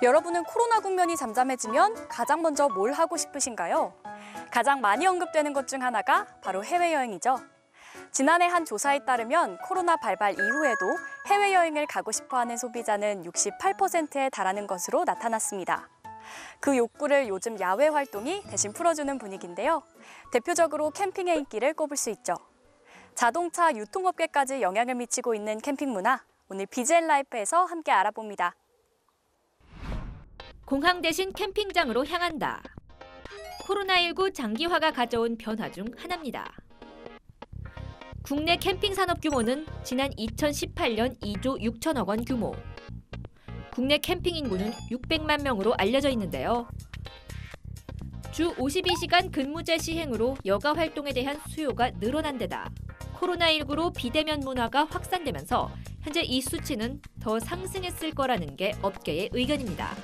여러분은 코로나 국면이 잠잠해지면 가장 먼저 뭘 하고 싶으신가요? 가장 많이 언급되는 것 중 하나가 바로 해외여행이죠. 지난해 한 조사에 따르면 코로나 발발 이후에도 해외여행을 가고 싶어하는 소비자는 68%에 달하는 것으로 나타났습니다. 그 욕구를 요즘 야외 활동이 대신 풀어주는 분위기인데요. 대표적으로 캠핑의 인기를 꼽을 수 있죠. 자동차 유통업계까지 영향을 미치고 있는 캠핑 문화, 오늘 BGL 라이프에서 함께 알아봅니다. 공항 대신 캠핑장으로 향한다. 코로나19 장기화가 가져온 변화 중 하나입니다. 국내 캠핑 산업 규모는 지난 2018년 2조 6천억 원 규모. 국내 캠핑 인구는 600만 명으로 알려져 있는데요. 주 52시간 근무제 시행으로 여가 활동에 대한 수요가 늘어난 데다 코로나19로 비대면 문화가 확산되면서 현재 이 수치는 더 상승했을 거라는 게 업계의 의견입니다.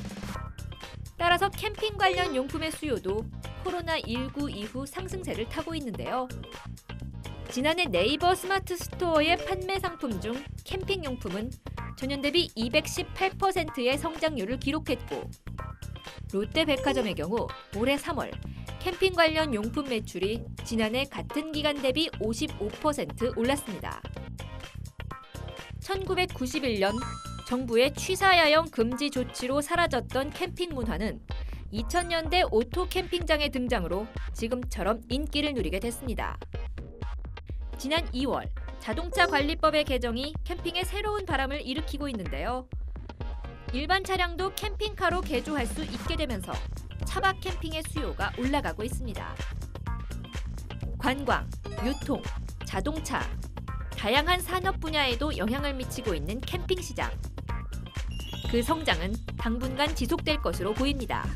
따라서 캠핑 관련 용품의 수요도 코로나19 이후 상승세를 타고 있는데요. 지난해 네이버 스마트 스토어의 판매 상품 중 캠핑 용품은 전년 대비 218%의 성장률을 기록했고 롯데백화점의 경우 올해 3월 캠핑 관련 용품 매출이 지난해 같은 기간 대비 55% 올랐습니다. 1991년 정부의 취사야영 금지 조치로 사라졌던 캠핑 문화는 2000년대 오토 캠핑장의 등장으로 지금처럼 인기를 누리게 됐습니다. 지난 2월 자동차 관리법의 개정이 캠핑에 새로운 바람을 일으키고 있는데요. 일반 차량도 캠핑카로 개조할 수 있게 되면서 차박 캠핑의 수요가 올라가고 있습니다. 관광, 유통, 자동차, 다양한 산업 분야에도 영향을 미치고 있는 캠핑 시장. 그 성장은 당분간 지속될 것으로 보입니다.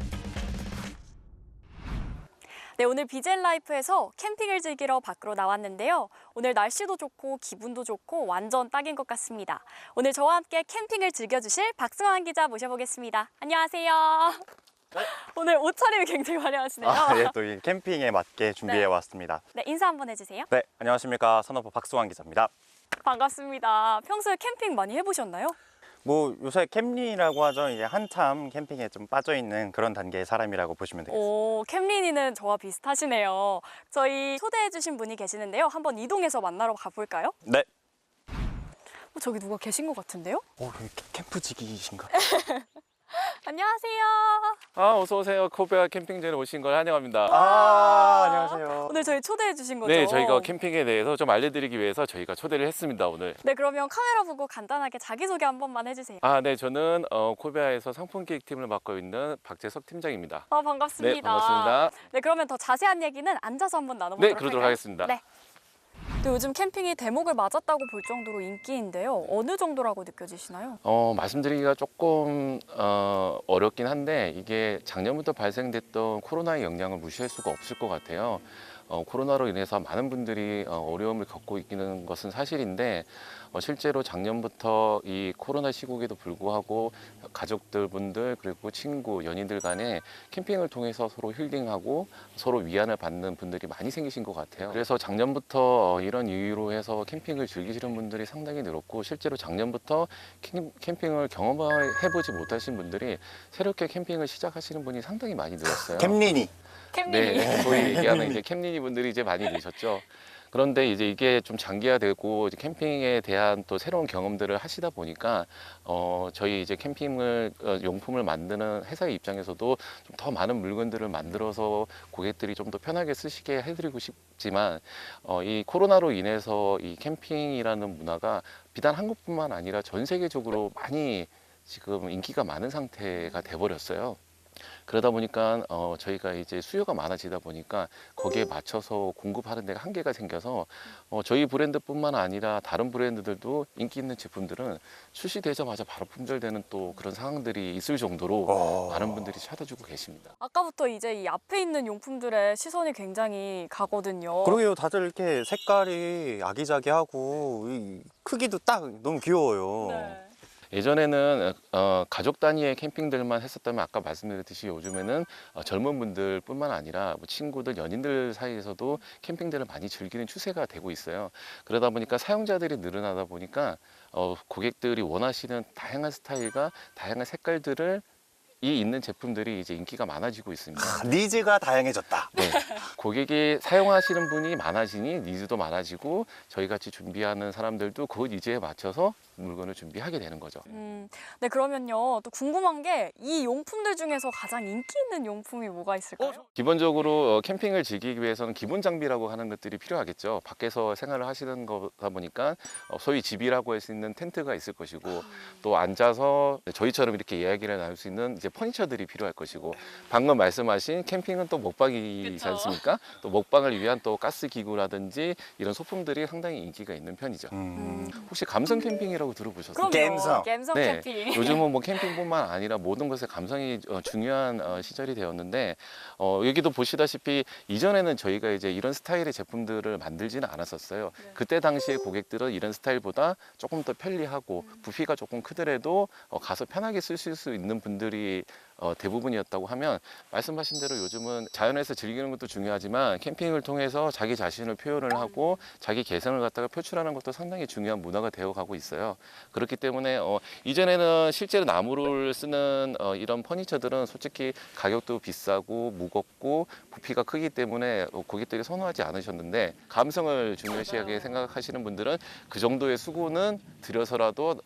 네, 오늘 BGL 라이프에서 캠핑을 즐기러 밖으로 나왔는데요. 오늘 날씨도 좋고 기분도 좋고 완전 딱인 것 같습니다. 오늘 저와 함께 캠핑을 즐겨주실 박승환 기자 모셔보겠습니다. 안녕하세요. 네. 오늘 옷 차림이 굉장히 화려하시네요. 예, 또 이 캠핑에 맞게 준비해 네. 왔습니다. 네, 인사 한번 해주세요. 네, 안녕하십니까. 선업부 박수환 기자입니다. 반갑습니다. 평소에 캠핑 많이 해보셨나요? 뭐 요새 캠린이라고 하죠. 이제 한참 캠핑에 좀 빠져 있는 그런 단계의 사람이라고 보시면 되겠습니다. 오, 캠린이는 저와 비슷하시네요. 저희 초대해주신 분이 계시는데요. 한번 이동해서 만나러 가볼까요? 네. 저기 누가 계신 것 같은데요? 오, 여기 캠프직이신가? 안녕하세요. 어서 오세요. 코베아 캠핑장에 오신 걸 환영합니다. 안녕하세요. 오늘 저희 초대해 주신 거죠? 네, 저희가 캠핑에 대해서 좀 알려드리기 위해서 저희가 초대를 했습니다, 오늘. 네, 그러면 카메라 보고 간단하게 자기소개 한 번만 해주세요. 네, 저는 코베아에서 상품기획팀을 맡고 있는 박재석 팀장입니다. 반갑습니다. 네, 반갑습니다. 네, 그러면 더 자세한 얘기는 앉아서 한번 나눠보도록 네, 그러도록 할까요? 하겠습니다. 네. 또 요즘 캠핑이 대목을 맞았다고 볼 정도로 인기인데요. 어느 정도라고 느껴지시나요? 말씀드리기가 조금 어렵긴 한데 이게 작년부터 발생됐던 코로나의 영향을 무시할 수가 없을 것 같아요. 코로나로 인해서 많은 분들이 어려움을 겪고 있는 것은 사실인데 실제로 작년부터 이 코로나 시국에도 불구하고 가족들 분들 그리고 친구 연인들 간에 캠핑을 통해서 서로 힐링하고 서로 위안을 받는 분들이 많이 생기신 것 같아요. 그래서 작년부터 이런 이유로 해서 캠핑을 즐기시는 분들이 상당히 늘었고 실제로 작년부터 캠핑을 경험해보지 못하신 분들이 새롭게 캠핑을 시작하시는 분이 상당히 많이 늘었어요. 캠린이. 캠린이. 네, 소위 얘기하는 이제 캠린이 분들이 이제 많이 되셨죠. 그런데 이제 이게 좀 장기화되고 이제 캠핑에 대한 또 새로운 경험들을 하시다 보니까 저희 이제 캠핑을 용품을 만드는 회사의 입장에서도 좀 더 많은 물건들을 만들어서 고객들이 좀 더 편하게 쓰시게 해드리고 싶지만 이 코로나로 인해서 이 캠핑이라는 문화가 비단 한국뿐만 아니라 전 세계적으로 많이 지금 인기가 많은 상태가 돼버렸어요. 그러다 보니까 저희가 이제 수요가 많아지다 보니까 거기에 맞춰서 공급하는 데가 한계가 생겨서 저희 브랜드뿐만 아니라 다른 브랜드들도 인기 있는 제품들은 출시되자마자 바로 품절되는 또 그런 상황들이 있을 정도로 많은 분들이 찾아주고 계십니다. 아까부터 이제 이 앞에 있는 용품들의 시선이 굉장히 가거든요. 그러게요. 다들 이렇게 색깔이 아기자기하고 이 크기도 딱 너무 귀여워요. 네. 예전에는 가족 단위의 캠핑들만 했었다면 아까 말씀드렸듯이 요즘에는 젊은 분들 뿐만 아니라 뭐 친구들, 연인들 사이에서도 캠핑들을 많이 즐기는 추세가 되고 있어요. 그러다 보니까 사용자들이 늘어나다 보니까 고객들이 원하시는 다양한 스타일과 다양한 색깔들을 있는 제품들이 이제 인기가 많아지고 있습니다. 니즈가 다양해졌다. 네. 고객이 사용하시는 분이 많아지니 니즈도 많아지고 저희 같이 준비하는 사람들도 그 니즈에 맞춰서 물건을 준비하게 되는 거죠. 네, 그러면요. 또 궁금한 게 이 용품들 중에서 가장 인기 있는 용품이 뭐가 있을까요? 기본적으로 캠핑을 즐기기 위해서는 기본 장비라고 하는 것들이 필요하겠죠. 밖에서 생활을 하시는 거다 보니까 소위 집이라고 할 수 있는 텐트가 있을 것이고 또 앉아서 저희처럼 이렇게 이야기를 나눌 수 있는 이제 퍼니처들이 필요할 것이고 방금 말씀하신 캠핑은 또 먹방이지 그쵸. 않습니까? 또 먹방을 위한 또 가스 기구라든지 이런 소품들이 상당히 인기가 있는 편이죠. 혹시 감성 캠핑이라고 들어보셨어요? 그럼요. 갬성. 갬성 네, 캠핑. 요즘은 뭐 캠핑뿐만 아니라 모든 것에 감성이 중요한 시절이 되었는데 여기도 보시다시피 이전에는 저희가 이제 이런 스타일의 제품들을 만들지는 않았었어요. 네. 그때 당시에 고객들은 이런 스타일보다 조금 더 편리하고 부피가 조금 크더라도 가서 편하게 쓰실 수 있는 분들이 대부분이었다고 하면 말씀하신 대로 요즘은 자연에서 즐기는 것도 중요하지만 캠핑을 통해서 자기 자신을 표현을 하고 자기 개성을 갖다가 표출하는 것도 상당히 중요한 문화가 되어가고 있어요. 그렇기 때문에 이전에는 실제로 나무를 쓰는 이런 퍼니처들은 솔직히 가격도 비싸고 무겁고 부피가 크기 때문에 고객들이 선호하지 않으셨는데 감성을 중요시하게 생각하시는 분들은 그 정도의 수고는 들여서라도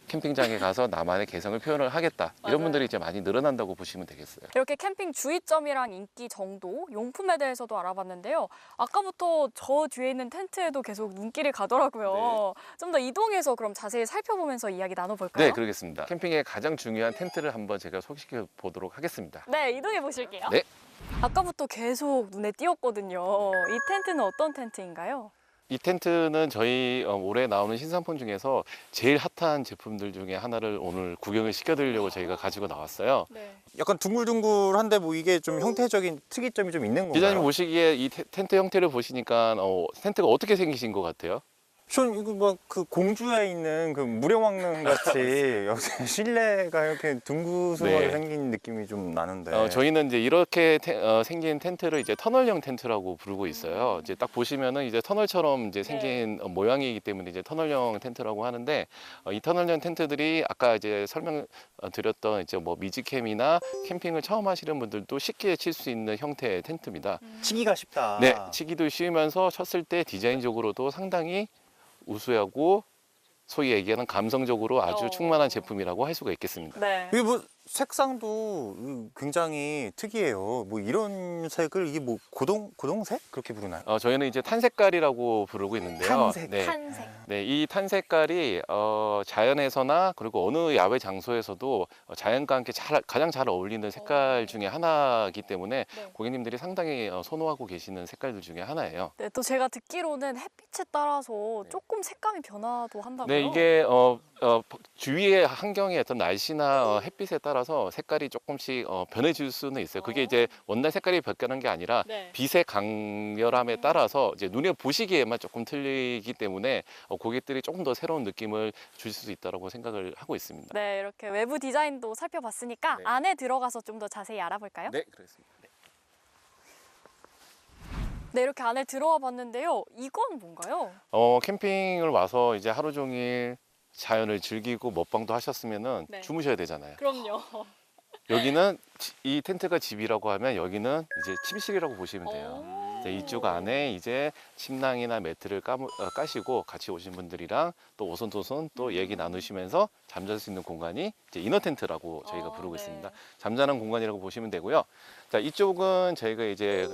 캠핑장에 가서 나만의 개성을 표현을 하겠다. 이런 맞아요. 분들이 이제 많이 늘어난다고 보시면 되겠어요. 이렇게 캠핑 주의점이랑 인기 정도, 용품에 대해서도 알아봤는데요. 아까부터 저 뒤에 있는 텐트에도 계속 눈길이 가더라고요. 좀 더 이동해서 그럼 자세히 살펴보면서 이야기 나눠볼까요? 네, 그러겠습니다. 캠핑의 가장 중요한 텐트를 한번 제가 소개시켜 보도록 하겠습니다. 네, 이동해 보실게요. 네. 아까부터 계속 눈에 띄었거든요. 이 텐트는 어떤 텐트인가요? 이 텐트는 저희 올해 나오는 신상품 중에서 제일 핫한 제품들 중에 하나를 오늘 구경을 시켜드리려고 저희가 가지고 나왔어요. 네. 약간 둥글둥글한데 뭐 이게 좀 형태적인 특이점이 좀 있는 건가요? 기자님 보시기에 이 텐트 형태를 보시니까 텐트가 어떻게 생기신 것 같아요? 전 이거 막 그 공주에 있는 그 무령왕릉 같이 여기 실내가 이렇게 둥그스하게 네. 생긴 느낌이 좀 나는데. 저희는 이제 이렇게 생긴 텐트를 이제 터널형 텐트라고 부르고 있어요. 이제 딱 보시면은 이제 터널처럼 이제 생긴 모양이기 때문에 이제 터널형 텐트라고 하는데 이 터널형 텐트들이 아까 이제 설명 드렸던 이제 뭐 미지캠이나 캠핑을 처음 하시는 분들도 쉽게 칠 수 있는 형태의 텐트입니다. 치기가 쉽다. 네, 치기도 쉬우면서 쳤을 때 디자인적으로도 상당히 우수하고 소위 얘기하는 감성적으로 아주 충만한 제품이라고 할 수가 있겠습니다. 네. 이게 뭐 색상도 굉장히 특이해요. 뭐 이런 색을 이게 뭐 고동색 그렇게 부르나요? 저희는 이제 탄색깔이라고 부르고 있는데요. 탄색. 네. 탄색. 네, 이 탄색깔이 자연에서나 그리고 어느 야외 장소에서도 자연과 함께 가장 잘 어울리는 색깔 중에 하나이기 때문에 네. 고객님들이 상당히 선호하고 계시는 색깔들 중에 하나예요. 네, 또 제가 듣기로는 햇빛에 따라서 조금 색감이 변화도 한다고요? 네, 이게 주위의 환경의 어떤 날씨나 햇빛에 따라서 색깔이 조금씩 변해질 수는 있어요. 그게 이제 원래 색깔이 변하는 게 아니라 네. 빛의 강렬함에 따라서 이제 눈에 보시기에만 조금 틀리기 때문에 고객들이 조금 더 새로운 느낌을 주실 수 있다고 생각을 하고 있습니다. 네, 이렇게 외부 디자인도 살펴봤으니까 네. 안에 들어가서 좀 더 자세히 알아볼까요? 네, 그렇습니다. 네, 이렇게 안에 들어와 봤는데요. 이건 뭔가요? 캠핑을 와서 이제 하루 종일 자연을 즐기고 먹방도 하셨으면은 네. 주무셔야 되잖아요. 그럼요. 여기는 이 텐트가 집이라고 하면 여기는 이제 침실이라고 보시면 돼요. 이제 이쪽 안에 이제 침낭이나 매트를 까시고 같이 오신 분들이랑 또 오손도손 또 얘기 나누시면서 잠잘 수 있는 공간이 이제 이너 텐트라고 저희가 부르고 네. 있습니다. 잠자는 공간이라고 보시면 되고요. 자, 이쪽은 저희가 이제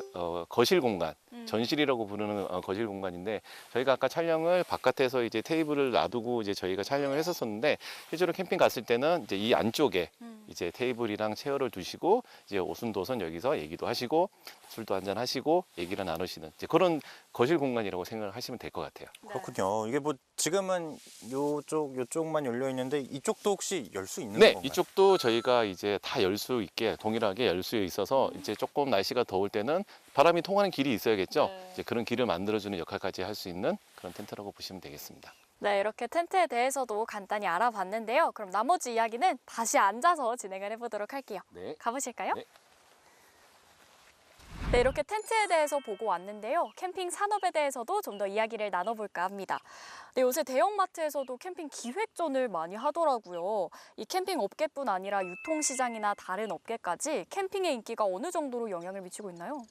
거실 공간, 전실이라고 부르는 거실 공간인데 저희가 아까 촬영을 바깥에서 이제 테이블을 놔두고 이제 저희가 촬영을 했었었는데 실제로 캠핑 갔을 때는 이제 이 안쪽에 이제 테이블이랑 체어를 두시고 이제 오순도순 여기서 얘기도 하시고 술도 한잔 하시고 얘기를 나누시는 이제 그런 거실 공간이라고 생각을 하시면 될 것 같아요. 그렇군요. 이게 뭐 지금은 요쪽만 열려 있는데 이쪽도 혹시 열 수 있는 네, 건가요? 이쪽도 저희가 이제 다 열 수 있게 동일하게 열 수 있어서 이제 조금 날씨가 더울 때는 바람이 통하는 길이 있어야겠죠. 네. 이제 그런 길을 만들어주는 역할까지 할 수 있는 그런 텐트라고 보시면 되겠습니다. 네, 이렇게 텐트에 대해서도 간단히 알아봤는데요. 그럼 나머지 이야기는 다시 앉아서 진행을 해보도록 할게요. 네. 가보실까요? 네. 네, 이렇게 텐트에 대해서 보고 왔는데요. 캠핑 산업에 대해서도 좀 더 이야기를 나눠볼까 합니다. 네, 요새 대형마트에서도 캠핑 기획전을 많이 하더라고요. 이 캠핑 업계뿐 아니라 유통시장이나 다른 업계까지 캠핑의 인기가 어느 정도로 영향을 미치고 있나요?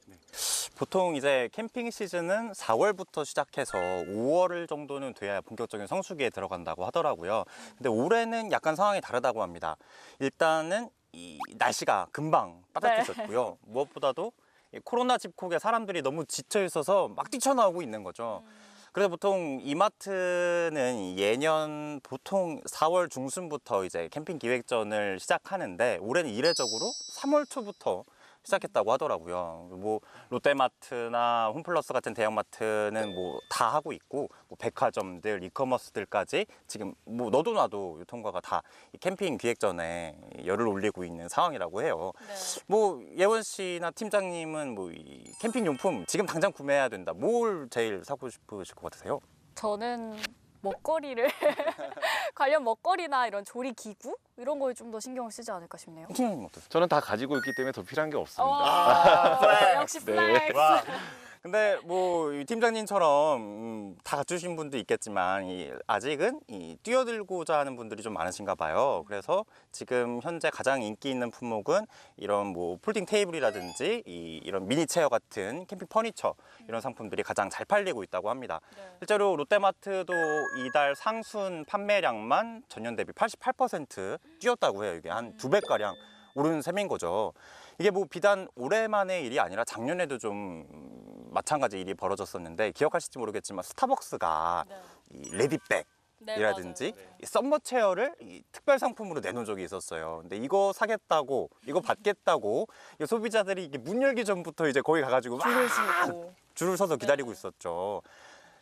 보통 이제 캠핑 시즌은 4월부터 시작해서 5월 정도는 돼야 본격적인 성수기에 들어간다고 하더라고요. 근데 올해는 약간 상황이 다르다고 합니다. 일단은 이 날씨가 금방 따뜻해졌고요. 무엇보다도 이 코로나 집콕에 사람들이 너무 지쳐 있어서 막 뛰쳐나오고 있는 거죠. 그래서 보통 이마트는 예년 보통 4월 중순부터 이제 캠핑 기획전을 시작하는데 올해는 이례적으로 3월 초부터 시작했다고 하더라고요. 뭐 롯데마트나 홈플러스 같은 대형마트는 뭐 다 하고 있고 뭐 백화점들, 이커머스들까지 지금 뭐 너도 나도 유통가가 다 이 캠핑 기획전에 열을 올리고 있는 상황이라고 해요. 네. 뭐 예원 씨나 팀장님은 뭐 이 캠핑 용품 지금 당장 구매해야 된다. 뭘 제일 사고 싶으실 것 같으세요? 저는 먹거리를 관련 먹거리나 이런 조리 기구 이런 거에 좀 더 신경을 쓰지 않을까 싶네요. 팀장님 어떠세요? 저는 다 가지고 있기 때문에 더 필요한 게 없습니다. 역시 네. 플렉스. 와. 근데 뭐이 팀장님처럼 다 갖추신 분도 있겠지만 아직은 뛰어들고자 하는 분들이 좀 많으신가 봐요. 그래서 지금 현재 가장 인기 있는 품목은 이런 뭐 폴딩 테이블이라든지 이런 미니 체어 같은 캠핑 퍼니처 이런 상품들이 가장 잘 팔리고 있다고 합니다. 네. 실제로 롯데마트도 이달 상순 판매량만 전년 대비 88% 뛰었다고 해요. 이게 한 2배가량 오른 셈인 거죠. 이게 뭐 비단 올해만의 일이 아니라 작년에도 좀 마찬가지 일이 벌어졌었는데 기억하실지 모르겠지만 스타벅스가 네. 이 레디백 네, 이라든지 맞아요. 이 썸머 체어를 이 특별 상품으로 내놓은 적이 있었어요. 근데 이거 사겠다고, 이거 받겠다고 이 소비자들이 이게 문 열기 전부터 이제 거기 가가지고 막 줄을 서고. 줄을 서서 기다리고 있었죠.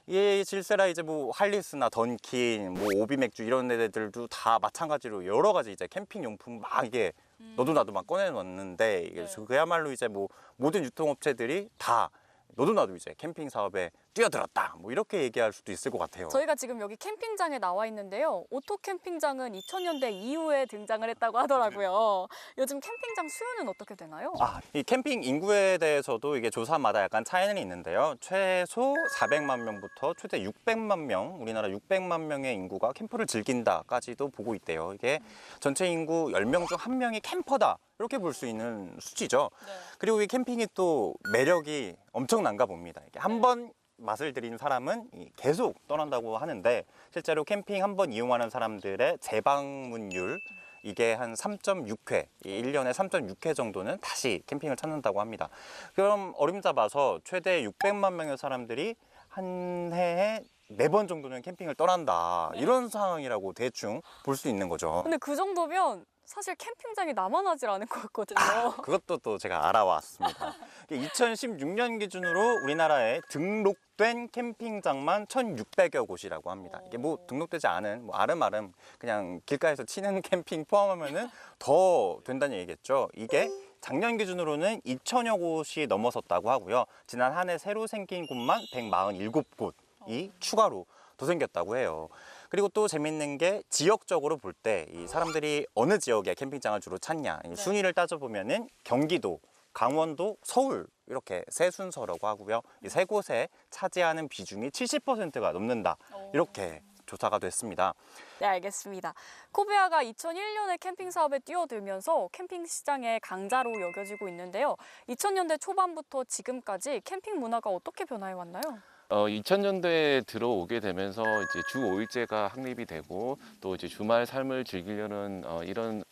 이 질세라 이제 뭐 할리스나 던킨, 뭐 오비맥주 이런 애들도 다 마찬가지로 여러 가지 이제 캠핑 용품 막 이게 너도 나도 막 꺼내놨는데 이게 네. 그야말로 이제 뭐 모든 유통업체들이 다 너도 나도 이제 캠핑 사업에 뛰어들었다. 뭐 이렇게 얘기할 수도 있을 것 같아요. 저희가 지금 여기 캠핑장에 나와 있는데요. 오토 캠핑장은 2000년대 이후에 등장을 했다고 하더라고요. 요즘 캠핑장 수요는 어떻게 되나요? 이 캠핑 인구에 대해서도 이게 조사마다 약간 차이는 있는데요. 최소 400만 명부터 최대 600만 명, 우리나라 600만 명의 인구가 캠프를 즐긴다까지도 보고 있대요. 이게 전체 인구 10명 중 1명이 캠퍼다. 이렇게 볼 수 있는 수치죠. 네. 그리고 이 캠핑이 또 매력이 엄청난가 봅니다. 이게 한번 맛을 들인 사람은 계속 떠난다고 하는데 실제로 캠핑 한 번 이용하는 사람들의 재방문율 이게 한 3.6회, 1년에 3.6회 정도는 다시 캠핑을 찾는다고 합니다. 그럼 어림잡아서 최대 600만 명의 사람들이 한 해에 4번 정도는 캠핑을 떠난다. 이런 상황이라고 대충 볼 수 있는 거죠. 근데 그 정도면 사실 캠핑장이 남아나질 않을 것 같거든요. 그것도 또 제가 알아왔습니다. 2016년 기준으로 우리나라에 등록된 캠핑장만 1,600여 곳이라고 합니다. 이게 뭐 등록되지 않은 뭐 아름아름 그냥 길가에서 치는 캠핑 포함하면은 더 된다는 얘기겠죠. 이게 작년 기준으로는 2,000여 곳이 넘어섰다고 하고요. 지난 한 해 새로 생긴 곳만 147곳이 추가로 더 생겼다고 해요. 그리고 또 재밌는 게 지역적으로 볼 때 이 사람들이 어느 지역에 캠핑장을 주로 찾냐 이 순위를 따져보면은 경기도, 강원도, 서울 이렇게 세 순서라고 하고요. 이 세 곳에 차지하는 비중이 70%가 넘는다. 이렇게 조사가 됐습니다. 네, 알겠습니다. 코베아가 2001년에 캠핑 사업에 뛰어들면서 캠핑 시장의 강자로 여겨지고 있는데요. 2000년대 초반부터 지금까지 캠핑 문화가 어떻게 변화해 왔나요? 2000년대에 들어오게 되면서 이제 주 5일제가 확립이 되고 또 이제 주말 삶을 즐기려는 이런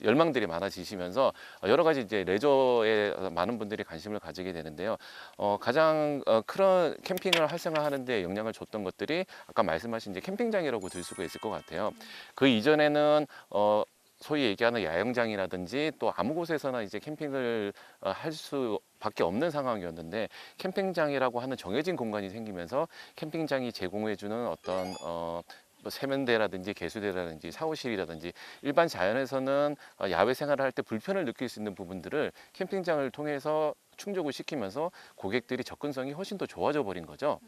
열망들이 많아지시면서 여러 가지 이제 레저에 많은 분들이 관심을 가지게 되는데요. 가장 큰 캠핑을 활성화하는데 영향을 줬던 것들이 아까 말씀하신 이제 캠핑장이라고 들 수가 있을 것 같아요. 그 이전에는 소위 얘기하는 야영장이라든지 또 아무 곳에서나 이제 캠핑을 할 수밖에 없는 상황이었는데 캠핑장이라고 하는 정해진 공간이 생기면서 캠핑장이 제공해주는 어떤 세면대라든지 개수대라든지 샤워실이라든지 일반 자연에서는 야외 생활을 할 때 불편을 느낄 수 있는 부분들을 캠핑장을 통해서 충족을 시키면서 고객들이 접근성이 훨씬 더 좋아져 버린 거죠.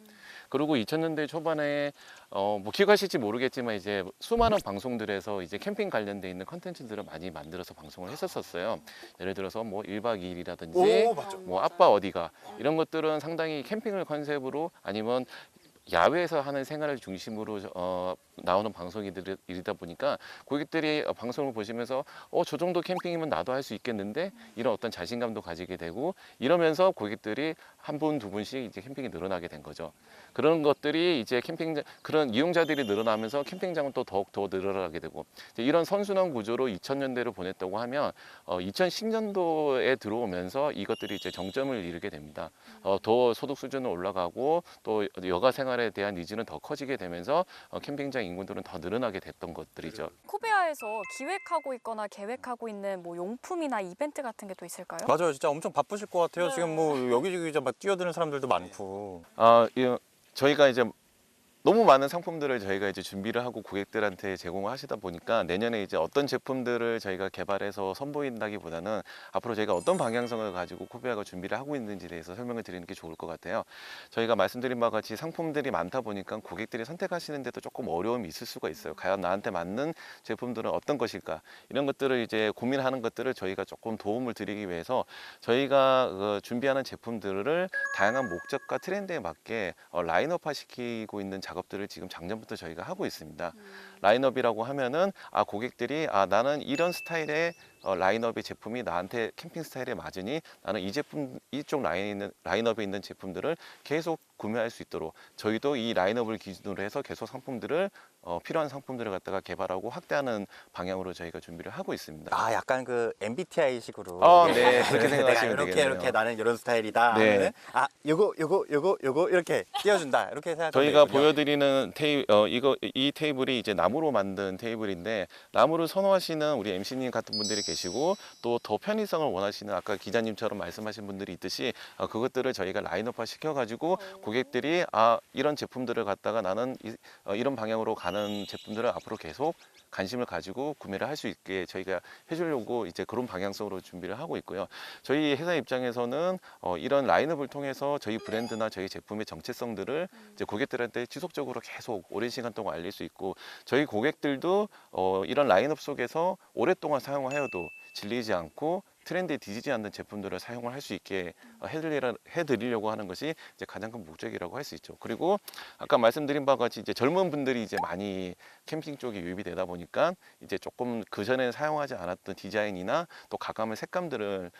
그리고 2000년대 초반에 뭐 기억하실지 모르겠지만 이제 수많은 방송들에서 이제 캠핑 관련돼 있는 컨텐츠들을 많이 만들어서 방송을 했었어요. 예를 들어서 뭐 1박 2일이라든지 맞죠. 뭐 아빠 어디가 이런 것들은 상당히 캠핑을 컨셉으로 아니면 야외에서 하는 생활을 중심으로 나오는 방송이다 보니까 고객들이 방송을 보시면서 저 정도 캠핑이면 나도 할 수 있겠는데 이런 어떤 자신감도 가지게 되고 이러면서 고객들이 한 분, 두 분씩 이제 캠핑이 늘어나게 된 거죠. 그런 것들이 이제 캠핑장 그런 이용자들이 늘어나면서 캠핑장은 또 더욱 더 늘어나게 되고 이제 이런 선순환 구조로 2000년대를 보냈다고 하면 2010년도에 들어오면서 이것들이 이제 정점을 이루게 됩니다. 더 소득 수준은 올라가고 또 여가 생활에 대한 니즈는 더 커지게 되면서 캠핑장 인구들은 더 늘어나게 됐던 것들이죠. 코베아에서 기획하고 있거나 계획하고 있는 뭐 용품이나 이벤트 같은 게 또 있을까요? 맞아요. 진짜 엄청 바쁘실 것 같아요. 네. 지금 뭐 여기저기 이제 막 뛰어드는 사람들도 많고. 저희가 이제 너무 많은 상품들을 저희가 이제 준비를 하고 고객들한테 제공을 하시다 보니까 내년에 이제 어떤 제품들을 저희가 개발해서 선보인다기보다는 앞으로 저희가 어떤 방향성을 가지고 코베아가 준비를 하고 있는지에 대해서 설명을 드리는 게 좋을 것 같아요. 저희가 말씀드린 바와 같이 상품들이 많다 보니까 고객들이 선택하시는데도 조금 어려움이 있을 수가 있어요. 과연 나한테 맞는 제품들은 어떤 것일까? 이런 것들을 이제 고민하는 것들을 저희가 조금 도움을 드리기 위해서 저희가 준비하는 제품들을 다양한 목적과 트렌드에 맞게 라인업화 시키고 있는 작업들을 지금 작년부터 저희가 하고 있습니다. 라인업이라고 하면은 고객들이 나는 이런 스타일의 라인업의 제품이 나한테 캠핑 스타일에 맞으니 나는 이 제품 이쪽 라인업에 있는 제품들을 계속 구매할 수 있도록 저희도 이 라인업을 기준으로 해서 계속 상품들을 필요한 상품들을 갖다가 개발하고 확대하는 방향으로 저희가 준비를 하고 있습니다. 약간 그 MBTI식으로. 네, 그렇게 생각하시면 이렇게 되겠네요. 이렇게 나는 이런 스타일이다. 네. 하면은 요거 이렇게 띄워준다. 이렇게 생각하면 저희가 되겠군요. 보여드리는 이 테이블이 이제 나무로 만든 테이블인데 나무를 선호하시는 우리 MC님 같은 분들이 계시고 또 더 편의성을 원하시는 아까 기자님처럼 말씀하신 분들이 있듯이 그것들을 저희가 라인업화 시켜가지고 고객들이 이런 제품들을 갖다가 나는 이런 방향으로 가는 제품들을 앞으로 계속 관심을 가지고 구매를 할 수 있게 저희가 해주려고 이제 그런 방향성으로 준비를 하고 있고요. 저희 회사 입장에서는 이런 라인업을 통해서 저희 브랜드나 저희 제품의 정체성들을 이제 고객들한테 지속적으로 계속 오랜 시간 동안 알릴 수 있고 저희 고객들도 이런 라인업 속에서 오랫동안 사용하여도 질리지 않고 트렌드에 뒤지지 않는 제품들을 사용을 할 수 있게 해드리려고 하는 것이 이제 가장 큰 목적이라고 할 수 있죠. 그리고 아까 말씀드린 바와 같이 이제 젊은 분들이 이제 많이 캠핑 쪽에 유입이 되다 보니까 이제 조금 그 전에 사용하지 않았던 디자인이나 또 가감의 색감들을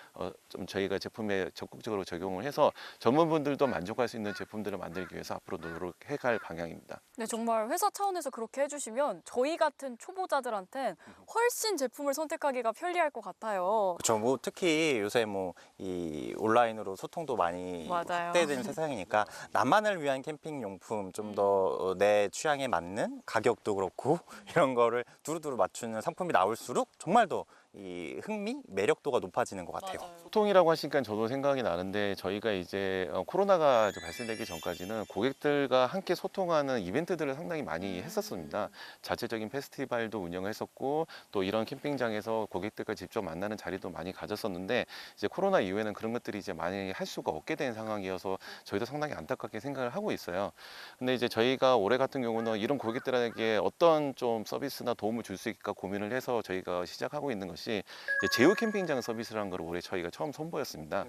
좀 저희가 제품에 적극적으로 적용을 해서 젊은 분들도 만족할 수 있는 제품들을 만들기 위해서 앞으로 노력해갈 방향입니다. 네, 정말 회사 차원에서 그렇게 해주시면 저희 같은 초보자들한텐 훨씬 제품을 선택하기가 편리할 것 같아요. 그렇죠. 뭐 특히 요새 뭐 이 온라인으로 소통도 많이 맞아요. 확대되는 세상이니까 나만을 위한 캠핑 용품 좀 더 내 취향에 맞는 가격도 그렇고 이런 거를 두루두루 맞추는 상품이 나올수록 정말 더 이 흥미, 매력도가 높아지는 것 같아요. 소통이라고 하시니까 저도 생각이 나는데 저희가 이제 코로나가 이제 발생되기 전까지는 고객들과 함께 소통하는 이벤트들을 상당히 많이 했었습니다. 자체적인 페스티벌도 운영했었고 또 이런 캠핑장에서 고객들과 직접 만나는 자리도 많이 가졌었는데 이제 코로나 이후에는 그런 것들이 이제 많이 할 수가 없게 된 상황이어서 저희도 상당히 안타깝게 생각을 하고 있어요. 근데 이제 저희가 올해 같은 경우는 이런 고객들에게 어떤 좀 서비스나 도움을 줄 수 있을까 고민을 해서 저희가 시작하고 있는 것이 이제 제휴 캠핑장 서비스라는 걸 올해 저희가 처음 선보였습니다.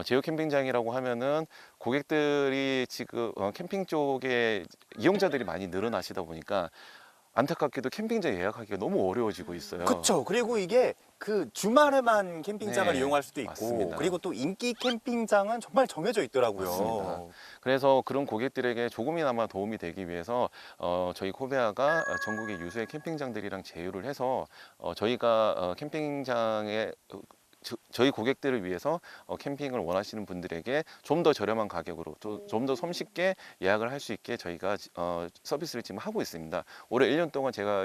제휴 캠핑장이라고 하면은 고객들이 지금 캠핑 쪽에 이용자들이 많이 늘어나시다 보니까 안타깝게도 캠핑장 예약하기가 너무 어려워지고 있어요. 그렇죠. 그리고 이게 그 주말에만 캠핑장을 네, 이용할 수도 있고 맞습니다. 그리고 또 인기 캠핑장은 정말 정해져 있더라고요. 맞습니다. 그래서 그런 고객들에게 조금이나마 도움이 되기 위해서 저희 코베아가 전국의 유수의 캠핑장들이랑 제휴를 해서 저희가 캠핑장에 저희 고객들을 위해서 캠핑을 원하시는 분들에게 좀 더 저렴한 가격으로 좀 더 손쉽게 예약을 할 수 있게 저희가 서비스를 지금 하고 있습니다. 올해 1년 동안 제가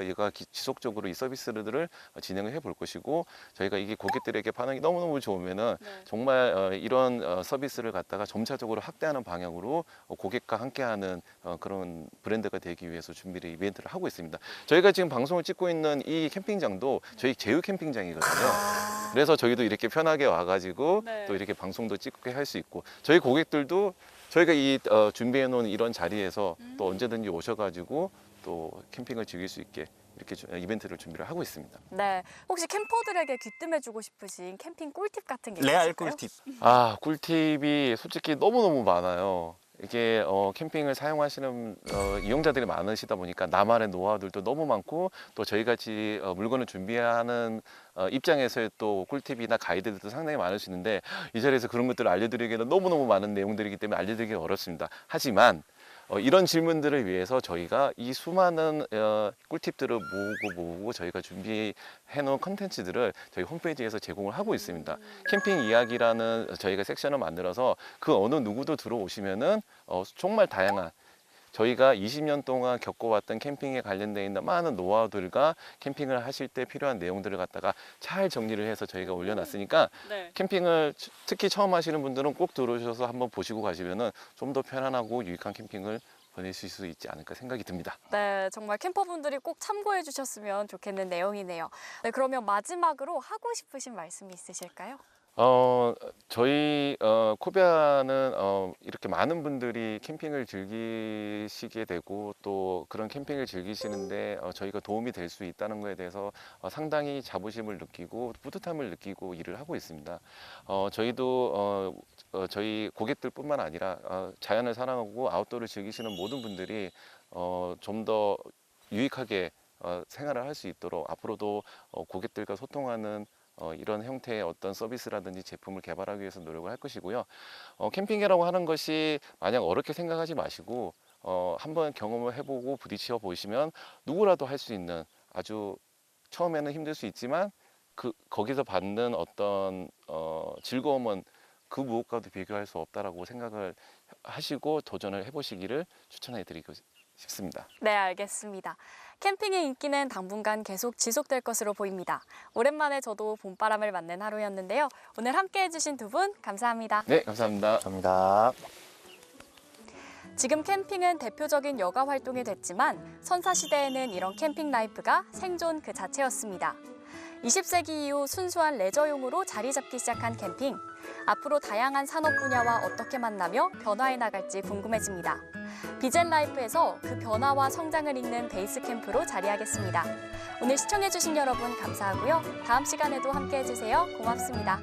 지속적으로 이 서비스들을 진행을 해볼 것이고 저희가 이게 고객들에게 반응이 너무너무 좋으면은 정말 이런 서비스를 갖다가 점차적으로 확대하는 방향으로 고객과 함께하는 그런 브랜드가 되기 위해서 준비를 이벤트를 하고 있습니다. 저희가 지금 방송을 찍고 있는 이 캠핑장도 저희 제휴 캠핑장이거든요. 그래서 저희도 이렇게 편하게 와가지고 또 이렇게 방송도 찍게 할 수 있고 저희 고객들도 저희가 이 준비해 놓은 이런 자리에서 또 언제든지 오셔가지고 또 캠핑을 즐길 수 있게 이렇게 이벤트를 준비를 하고 있습니다. 네, 혹시 캠퍼들에게 귀뜸해주고 싶으신 캠핑 꿀팁 같은 게 레알 있을까요? 꿀팁. 꿀팁이 솔직히 너무너무 많아요. 이게 캠핑을 사용하시는 이용자들이 많으시다 보니까 나만의 노하우들도 너무 많고 또 저희같이 물건을 준비하는 입장에서의 또 꿀팁이나 가이드들도 상당히 많으시는데 이 자리에서 그런 것들을 알려드리기에는 너무너무 많은 내용들이기 때문에 알려드리기 어렵습니다. 하지만 이런 질문들을 위해서 저희가 이 수많은 꿀팁들을 모으고 저희가 준비해 놓은 컨텐츠들을 저희 홈페이지에서 제공을 하고 있습니다. 캠핑 이야기라는 저희가 섹션을 만들어서 그 어느 누구도 들어오시면은 정말 다양한 저희가 20년 동안 겪어왔던 캠핑에 관련되어 있는 많은 노하우들과 캠핑을 하실 때 필요한 내용들을 갖다가 잘 정리를 해서 저희가 올려놨으니까 캠핑을 특히 처음 하시는 분들은 꼭 들어오셔서 한번 보시고 가시면은 좀 더 편안하고 유익한 캠핑을 보내실 수 있지 않을까 생각이 듭니다. 네, 정말 캠퍼분들이 꼭 참고해 주셨으면 좋겠는 내용이네요. 네, 그러면 마지막으로 하고 싶으신 말씀이 있으실까요? 저희 코비아는 이렇게 많은 분들이 캠핑을 즐기시게 되고 또 그런 캠핑을 즐기시는데 저희가 도움이 될 수 있다는 것에 대해서 상당히 자부심을 느끼고 뿌듯함을 느끼고 일을 하고 있습니다. 저희도 저희 고객들뿐만 아니라 자연을 사랑하고 아웃도어를 즐기시는 모든 분들이 좀 더 유익하게 생활을 할 수 있도록 앞으로도 고객들과 소통하는 이런 형태의 어떤 서비스라든지 제품을 개발하기 위해서 노력을 할 것이고요. 캠핑이라고 하는 것이 마냥 어렵게 생각하지 마시고 한번 경험을 해보고 부딪혀 보시면 누구라도 할 수 있는 아주 처음에는 힘들 수 있지만 거기서 받는 어떤 즐거움은 그 무엇과도 비교할 수 없다라고 생각을 하시고 도전을 해보시기를 추천해 드리고 싶습니다. 네, 알겠습니다. 캠핑의 인기는 당분간 계속 지속될 것으로 보입니다. 오랜만에 저도 봄바람을 맞는 하루였는데요. 오늘 함께 해주신 두 분 감사합니다. 네, 감사합니다. 감사합니다. 지금 캠핑은 대표적인 여가 활동이 됐지만 선사시대에는 이런 캠핑 라이프가 생존 그 자체였습니다. 20세기 이후 순수한 레저용으로 자리 잡기 시작한 캠핑. 앞으로 다양한 산업 분야와 어떻게 만나며 변화해 나갈지 궁금해집니다. 비젠 라이프에서 그 변화와 성장을 잇는 베이스 캠프로 자리하겠습니다. 오늘 시청해주신 여러분 감사하고요. 다음 시간에도 함께 해주세요. 고맙습니다.